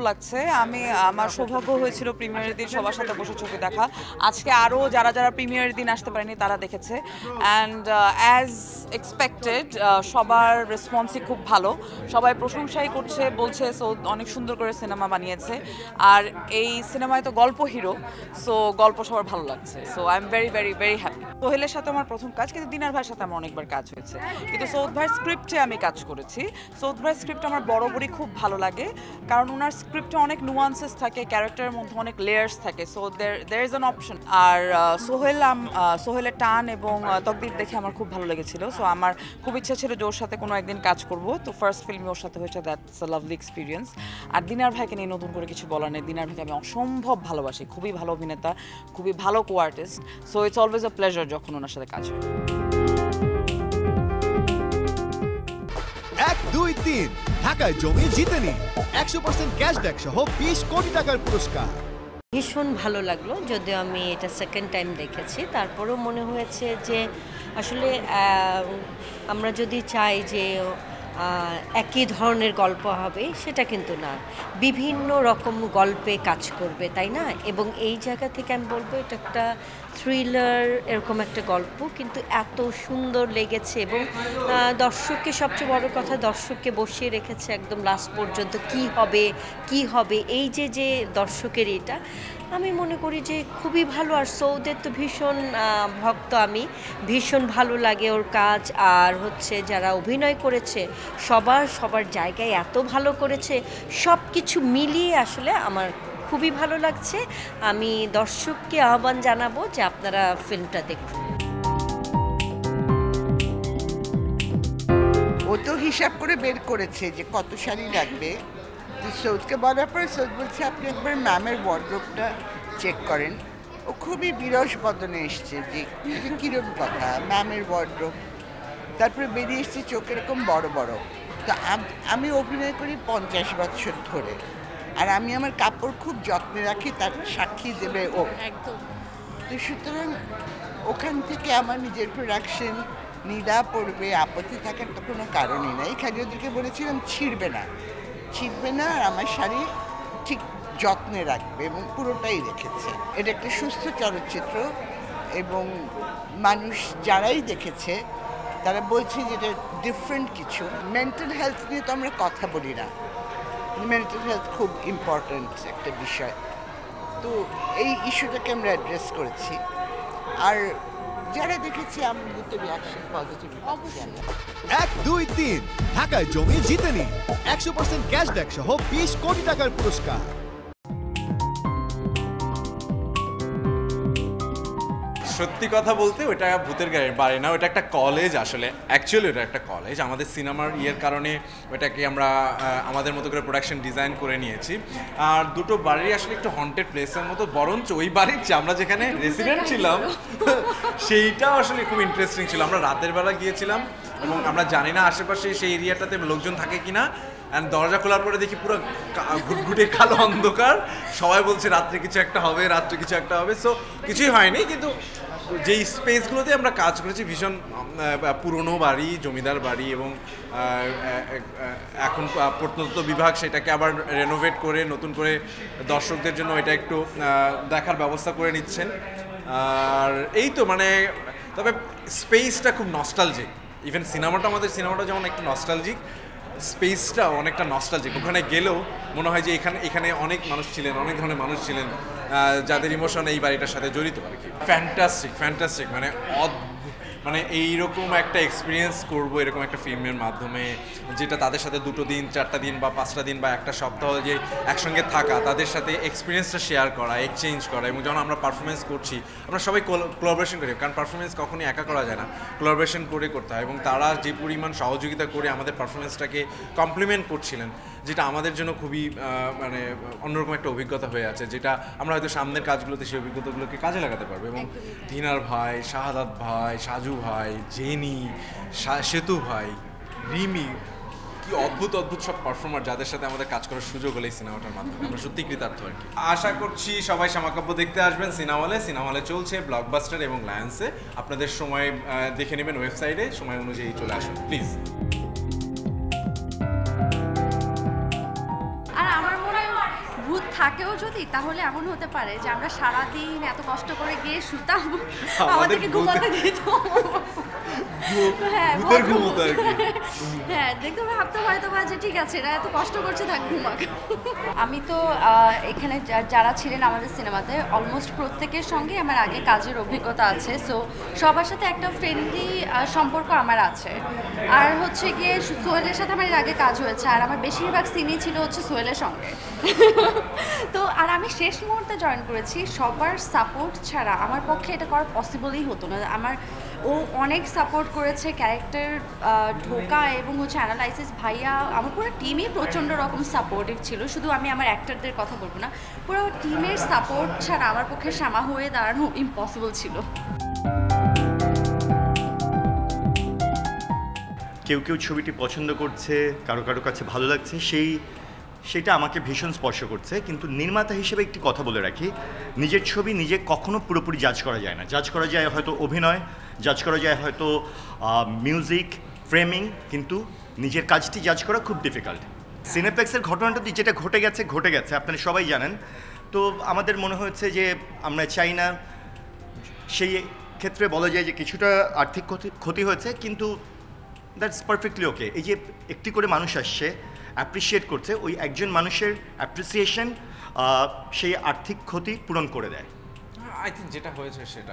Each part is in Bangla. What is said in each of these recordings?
লাগছে। আমার সৌভাগ্য হয়েছিল প্রিমিয়ারের দিন সবার সাথে বসে ছবি দেখা। আজকে আরও যারা যারা প্রিমিয়ারের দিন আসতে পারেনি তারা দেখেছে, অ্যান্ড অ্যাজ এক্সপেক্টেড সবার রেসপন্সই খুব ভালো। সবাই প্রশংসাই করছে, বলছে সো অনেক সুন্দর করে সিনেমা বানিয়েছে। আর এই সিনেমায় তো গল্প হিরো, সো গল্প সবার ভালো লাগছে। So I am very very very happy. সোহেলের সাথে আমার প্রথম কাজ, কিন্তু দিনার ভাইয়ের সাথে আমার অনেকবার কাজ হয়েছে, কিন্তু সৌদ ভাইয়ের স্ক্রিপ্টে আমি কাজ করেছি। সৌদ ভাইয়ের স্ক্রিপ্ট আমার বরাবরই খুব ভালো লাগে, কারণ ওনার স্ক্রিপ্টে অনেক নুয়ান্সেস থাকে, ক্যারেক্টারের মধ্যে অনেক লেয়ার্স থাকে। So there is an option. আর সোহেলের টান এবং তকদির দেখে আমার খুব ভালো লেগেছিল। সো আমার খুব ইচ্ছা ছিল যে ওর সাথে কোনো একদিন কাজ করব। তো ফার্স্ট ফিল্মে ওর সাথে হয়েছে, দ্যাটস আ লাভলি এক্সপিরিয়েন্স। আর দিনার ভাইকে নিয়ে নতুন করে কিছু বলার নেই। দিনার ভাইকে আমি অসম্ভব ভালোবাসি, খুবই ভালো অভিনেতা, খুবই ভালো co artist. So it's always a pleasure যখন ওনার সাথে কাজ হয়। 1, 2, 3 ঢাকায় জমি জিতে নিন 100% ক্যাশব্যাক সহ 20 কোটি টাকার পুরস্কার। ভীষণ ভালো লাগলো, যদিও আমি এটা সেকেন্ড টাইম দেখেছি, তারপরেও মনে হয়েছে যে আসলে আমরা যদি চাই যে একই ধরনের গল্প হবে, সেটা কিন্তু না, বিভিন্ন রকম গল্পে কাজ করবে, তাই না? এবং এই জায়গা থেকে আমি বলবো এটা একটা থ্রিলার এরকম একটা গল্প, কিন্তু এত সুন্দর লেগেছে। এবং দর্শককে, সবচেয়ে বড় কথা, দর্শককে বসিয়ে রেখেছে একদম লাস্ট পর্যন্ত, কি হবে এই যে দর্শকের এটা আমি মনে করি যে খুবই ভালো। আর সৌদের তো ভীষণ ভক্ত আমি, ভীষণ ভালো লাগে ওর কাজ। আর হচ্ছে যারা অভিনয় করেছে সবার জায়গায় এত ভালো করেছে, সব কিছু মিলিয়ে আসলে আমার খুবই ভালো লাগছে। আমি দর্শককে আহ্বান জানাবো যে আপনারা ফিল্মটা দেখুন। ও তো হিসাব করে বের করেছে যে কত শাড়ি লাগবে। সৌদকে বলার পরে সৌদ বলছে আপনি একবার ম্যামের ওয়ার্ডরোবটা চেক করেন। ও খুবই বিরস বদনে এসছে যে কীরকম কথা, ম্যামের ওয়ার্ডরোব। তারপরে বেরিয়ে এসছে চোখ এরকম বড় বড়। তো আমি অভিনয় করি 50 বছর ধরে, আর আমি আমার কাপড় খুব যত্নে রাখি, তার সাক্ষী দেবে ও একদম। তো সুতরাং ওখান থেকে আমার নিজের প্রোডাকশন নিদা পড়বে, আপত্তি থাকার তো কোনো কারণই নেই। খালি ওদেরকে বলেছিলাম ছিঁড়বে না, আর আমার শাড়ি ঠিক যত্নে রাখবে, এবং পুরোটাই রেখেছে। এটা একটা সুস্থ চলচ্চিত্র, এবং মানুষ যারাই দেখেছে তারা বলছে যে এটা ডিফারেন্ট কিছু। মেন্টাল হেলথ নিয়ে তো আমরা কথা বলি না, মেন্টাল হেলথ খুব ইম্পর্ট্যান্ট একটা বিষয়। তো এই ইস্যুটাকে আমরা অ্যাড্রেস করেছি, আর যারা দেখেছি আমাদের তো রিয়াকশন পজিটিভ। 1, 2, 3 ঢাকায় জমি জিতে নিন 100% ক্যাশব্যাক সহ 20 কোটি টাকার পুরস্কার। সত্যি কথা বলতে ওটা ভূতের গাড়ির বাড়ি না, ওটা একটা কলেজ। আসলে অ্যাকচুয়ালি ওটা একটা কলেজ। আমাদের সিনেমার কারণে ওটাকে আমরা আমাদের মতো করে প্রোডাকশন ডিজাইন করে নিয়েছি। আর দুটো বাড়ি আসলে একটু হন্টেড প্লেসের মতো, বরঞ্চ ওই বাড়ির যে আমরা যেখানে রেসিডেন্ট ছিলাম সেইটাও আসলে খুব ইন্টারেস্টিং ছিল। আমরা রাতের বেলা গিয়েছিলাম এবং আমরা জানি না আশেপাশে সেই এরিয়াটাতে লোকজন থাকে কিনা, অ্যান্ড দরজা খোলার পরে দেখি পুরো ঘুটঘুটে কালো অন্ধকার। সবাই বলছে রাত্রে কিছু একটা হবে। সো কিছুই হয়নি, কিন্তু যেই স্পেসগুলোতে আমরা কাজ করেছি ভীষণ পুরনো বাড়ি, জমিদার বাড়ি, এবং এখন প্রত্নতত্ত্ব বিভাগ সেটাকে আবার রেনোভেট করে নতুন করে দর্শকদের জন্য এটা একটু দেখার ব্যবস্থা করে নিচ্ছেন। আর এই তো মানে, তবে স্পেসটা খুব নস্টালজিক। ইভেন আমাদের সিনেমাটা যেমন একটু নস্টালজিক, স্পেসটা অনেকটা নস্টালজিক। ওখানে গেলেও মনে হয় যে এখানে অনেক মানুষ ছিলেন, অনেক ধরনের মানুষ ছিলেন যাদের ইমোশন এই বাড়িটার সাথে জড়িত আর কি। ফ্যান্টাস্টিক মানে এইরকম একটা এক্সপিরিয়েন্স করবো এরকম একটা ফিল্মের মাধ্যমে, যেটা তাদের সাথে 2 দিন 4টা দিন বা 5টা দিন বা একটা সপ্তাহ যে একসঙ্গে থাকা, তাদের সাথে এক্সপিরিয়েন্সটা শেয়ার করা, এক্সচেঞ্জ করা। এবং যখন আমরা পারফরমেন্স করছি আমরা সবাই কোলাবোরেশন করি, কারণ পারফরমেন্স কখনই একা করা যায় না, কোলাবোরেশন করে করতে হয়। এবং তারা যে পরিমাণ সহযোগিতা করে আমাদের পারফরমেন্সটাকে কমপ্লিমেন্ট করছিলেন, যেটা আমাদের জন্য খুবই মানে অন্যরকম একটা অভিজ্ঞতা হয়ে আছে, যেটা আমরা হয়তো সামনের কাজগুলোতে সেই অভিজ্ঞতাগুলোকে কাজে লাগাতে পারবো। এবং দিনার ভাই, শাহাদাত ভাই, সাজু ভাই, জেনি, সেতু ভাই, রিমি, কি অদ্ভুত সব পারফর্মার যাদের সাথে আমাদের কাজ করার সুযোগ হলো এই সিনেমাটার মাধ্যমে। আমরা সত্যি কৃতার্থ আর কি। আশা করছি সবাই শামাকাব্য দেখতে আসবেন সিনেমা হলে চলছে ব্লকবাস্টার এবং লায়ন্সে। আপনাদের সময় দেখে নেবেন ওয়েবসাইটে, সময় অনুযায়ী চলে আসুন প্লিজ। আর আমার মনে হয় থাকেও যদি, তাহলে এমন হতে পারে যে আমরা সারাদিন এত কষ্ট করে গিয়ে শুতাম, আমাদের আমাদেরকে ঘুমাতে দিত। হ্যাঁ, ভূতের ঘুমোতো আর কি। হ্যাঁ, দেখতে ভাবতাম হয়তো বা যে ঠিক আছে, এরা এত কষ্ট করছে, থাক ঘুমাক। আমি তো এখানে যারা ছিলেন আমাদের সিনেমাতে অলমোস্ট প্রত্যেকের সঙ্গে আমার আগে কাজের অভিজ্ঞতা আছে, সো সবার সাথে একটা ফ্রেন্ডলি সম্পর্ক আমার আছে। আর হচ্ছে গিয়ে সোহেলের সাথে আমার এর আগে কাজ হয়েছে, আর আমার বেশিরভাগ সিনই ছিল হচ্ছে সোহেলের সঙ্গে। তো আর আমি শেষ মুহূর্তে জয়েন করেছি, সবার সাপোর্ট ছাড়া আমার পক্ষে এটা করা পসিবলই হতো না। ও অনেক সাপোর্ট করেছে, ক্যারেক্টার ঢোকা এবং হচ্ছে অ্যানালাইসিস, ভাইয়া আমার পুরো টিমই প্রচণ্ড রকম সাপোর্টিভ ছিল। শুধু আমি আমার অ্যাক্টরদের কথা বলবো না, পুরো টিমের সাপোর্ট ছাড়া আমার পক্ষে শ্যামা হয়ে দাঁড়ানো ইম্পসিবল ছিল। কেউ কেউ ছবিটি পছন্দ করছে, কারো কারো কাছে ভালো লাগছে, সেটা আমাকে ভীষণ স্পর্শ করছে। কিন্তু নির্মাতা হিসেবে একটি কথা বলে রাখি, নিজের ছবি নিজে কখনো পুরোপুরি জাজ করা যায় না। জাজ করা যায় হয়তো অভিনয়, জাজ করা যায় হয়তো মিউজিক, ফ্রেমিং, কিন্তু নিজের কাজটি জাজ করা খুব ডিফিকাল্ট। সিনেপ্লেক্সের ঘটনাটা যেটা ঘটে গেছে, আপনারা সবাই জানেন। তো আমাদের মনে হয়েছে যে আমরা চাই না, সেই ক্ষেত্রে বলা যায় যে কিছুটা আর্থিক ক্ষতি হয়েছে, কিন্তু দ্যাটস পারফেক্টলি ওকে। এই যে একটি করে মানুষ আসছে, অ্যাপ্রিসিয়েট করছে, ওই একজন মানুষের অ্যাপ্রিসিয়েশন সেই আর্থিক ক্ষতি পূরণ করে দেয়। আই থিঙ্ক যেটা হয়েছে সেটা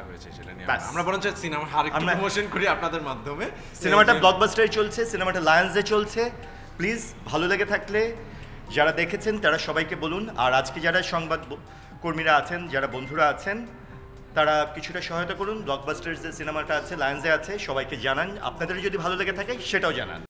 নিয়ে ব্যাস। আমরা বরঞ্চ সিনেমা আরেকটু প্রমোশন করি আপনাদের মাধ্যমে। সিনেমাটা ব্লকবাস্টারে চলছে, সিনেমাটা লায়ন্সে চলছে। প্লিজ ভালো লেগে থাকলে যারা দেখেছেন তারা সবাইকে বলুন। আর আজকে যারা সংবাদ কর্মীরা আছেন, যারা বন্ধুরা আছেন, তারা কিছুটা সহায়তা করুন। ব্লকবাস্টার যে সিনেমাটা আছে, লায়ন্সে আছে, সবাইকে জানান। আপনাদের যদি ভালো লেগে থাকে সেটাও জানান।